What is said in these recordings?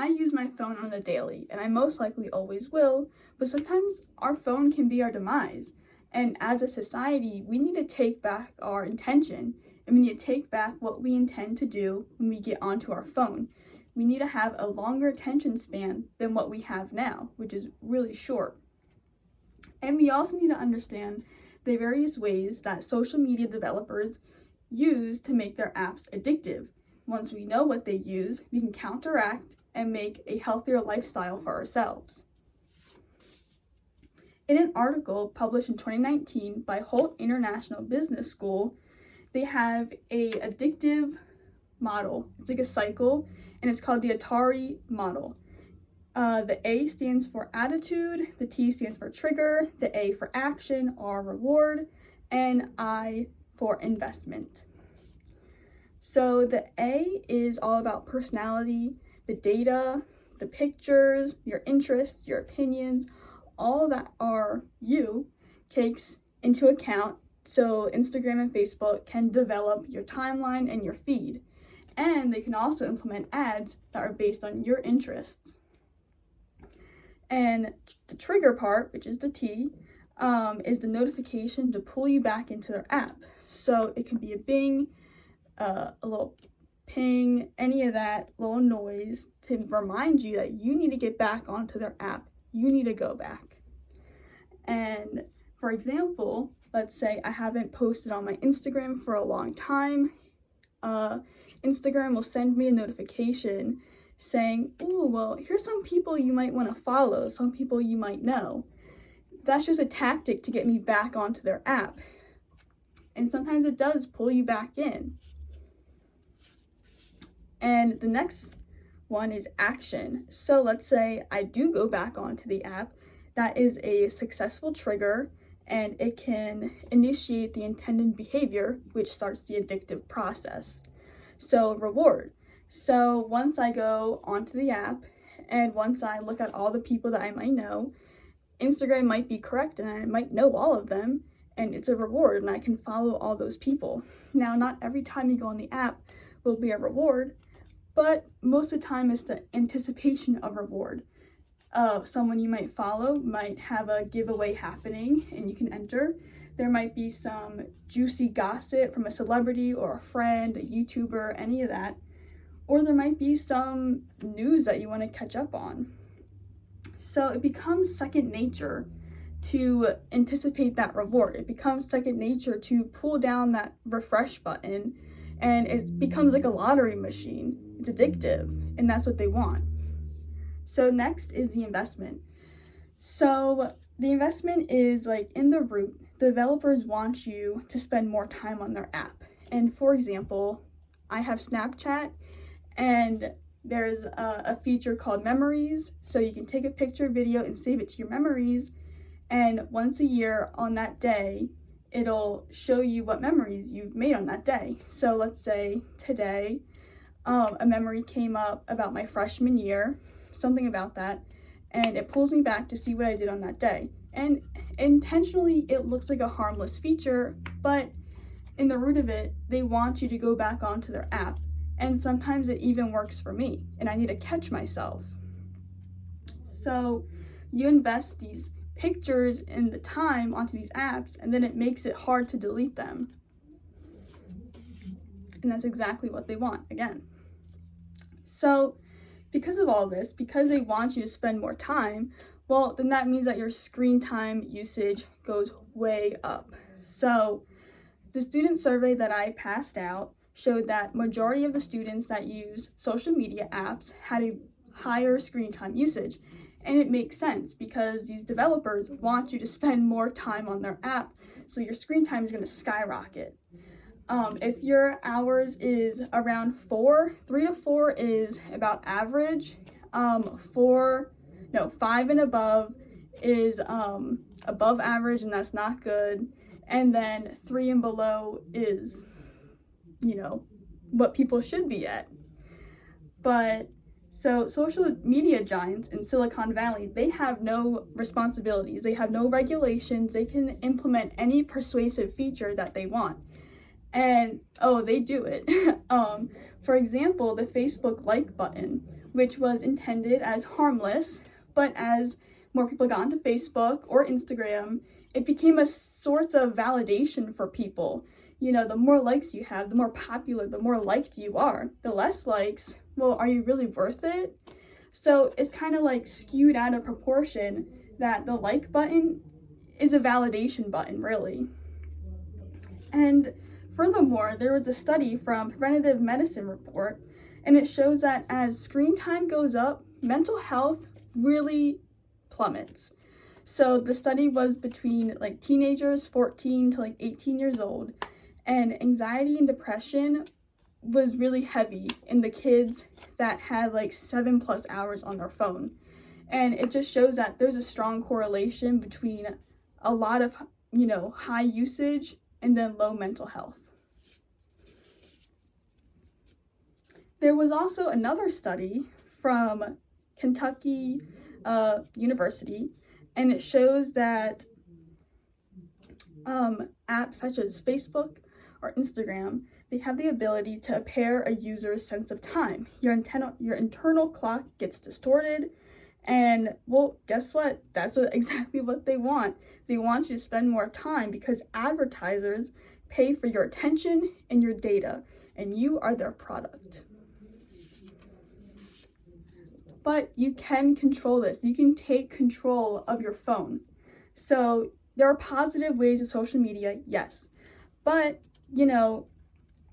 I use my phone on the daily, and I most likely always will, but sometimes our phone can be our demise. And as a society, we need to take back our intention, and we need to take back what we intend to do when we get onto our phone. We need to have a longer attention span than what we have now, which is really short. And we also need to understand the various ways that social media developers use to make their apps addictive. Once we know what they use, we can counteract and make a healthier lifestyle for ourselves. In an article published in 2019 by Holt International Business School, they have a addictive model. It's like a cycle, and it's called the Atari model. The A stands for attitude, the T stands for trigger, the A for action, R reward, and I for investment. So the A is all about personality, the data, the pictures, your interests, your opinions, all that are you takes into account so Instagram and Facebook can develop your timeline and your feed. And they can also implement ads that are based on your interests. And the trigger part, which is the T, is the notification to pull you back into their app. So it can be a bing, a little ping, any of that little noise to remind you that you need to get back onto their app. You need to go back. And for example, let's say I haven't posted on my Instagram for a long time. Instagram will send me a notification saying, oh, well, here's some people you might want to follow, some people you might know. That's just a tactic to get me back onto their app. And sometimes it does pull you back in. And the next one is action. So let's say I do go back onto the app. That is a successful trigger, and it can initiate the intended behavior, which starts the addictive process. So reward. So once I go onto the app and once I look at all the people that I might know, Instagram might be correct and I might know all of them, and it's a reward and I can follow all those people. Now, not every time you go on the app will be a reward, but most of the time it's the anticipation of reward. Someone you might follow might have a giveaway happening and you can enter. There might be some juicy gossip from a celebrity or a friend, a YouTuber, any of that. Or there might be some news that you want to catch up on. So it becomes second nature to anticipate that reward. It becomes second nature to pull down that refresh button, and it becomes like a lottery machine. It's addictive, and that's what they want. So next is the investment. So the investment is like in the root, the developers want you to spend more time on their app. And for example, I have Snapchat, and there's a feature called memories. So you can take a picture, video, and save it to your memories. And once a year on that day, it'll show you what memories you've made on that day. So let's say today, a memory came up about my freshman year, something about that, and it pulls me back to see what I did on that day. And intentionally, it looks like a harmless feature, but in the root of it, they want you to go back onto their app. And sometimes it even works for me, and I need to catch myself. So you invest these pictures and the time onto these apps, and then it makes it hard to delete them. And that's exactly what they want, again. So because of all this, because they want you to spend more time, well, then that means that your screen time usage goes way up. So the student survey that I passed out showed that majority of the students that used social media apps had a higher screen time usage. And it makes sense because these developers want you to spend more time on their app, so your screen time is going to skyrocket. If your hours is around 3 to 4 is about average. 5 and above is above average, and that's not good. And then 3 and below is, what people should be at. But so social media giants in Silicon Valley, they have no responsibilities. They have no regulations. They can implement any persuasive feature that they want. And, they do it. For example, the Facebook like button, which was intended as harmless, but as more people got onto Facebook or Instagram, it became a source of validation for people. You know, the more likes you have, the more popular, the more liked you are. The less likes, well, are you really worth it? So it's kind of like skewed out of proportion that the like button is a validation button, really. And furthermore, there was a study from Preventative Medicine Report, and it shows that as screen time goes up, mental health really plummets. So the study was between like teenagers 14 to like 18 years old, and anxiety and depression was really heavy in the kids that had like 7+ hours on their phone. And it just shows that there's a strong correlation between a lot of, high usage and then low mental health. There was also another study from Kentucky University, and it shows that apps such as Facebook or Instagram, they have the ability to impair a user's sense of time. Your internal clock gets distorted, and well, guess what? That's exactly what they want. They want you to spend more time because advertisers pay for your attention and your data, and you are their product. But you can control this. You can take control of your phone. So there are positive ways of social media, yes. But,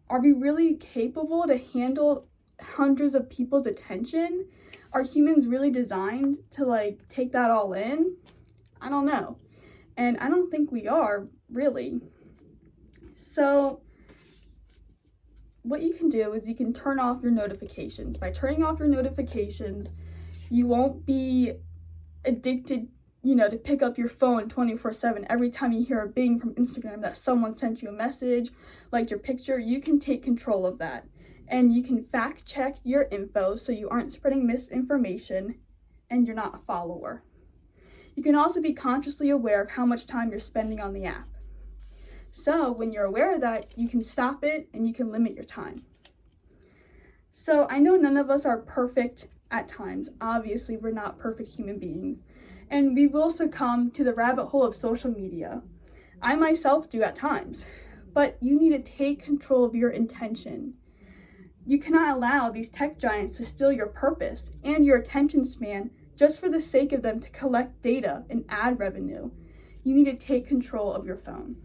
are we really capable to handle hundreds of people's attention? Are humans really designed to take that all in? I don't know. And I don't think we are, really. So what you can do is you can turn off your notifications. By turning off your notifications, you won't be addicted, to pick up your phone 24/7 every time you hear a bing from Instagram that someone sent you a message, liked your picture. You can take control of that. And you can fact check your info so you aren't spreading misinformation and you're not a follower. You can also be consciously aware of how much time you're spending on the app. So when you're aware of that, you can stop it and you can limit your time. So I know none of us are perfect at times. Obviously, we're not perfect human beings. And we will succumb to the rabbit hole of social media. I myself do at times. But you need to take control of your intention. You cannot allow these tech giants to steal your purpose and your attention span just for the sake of them to collect data and ad revenue. You need to take control of your phone.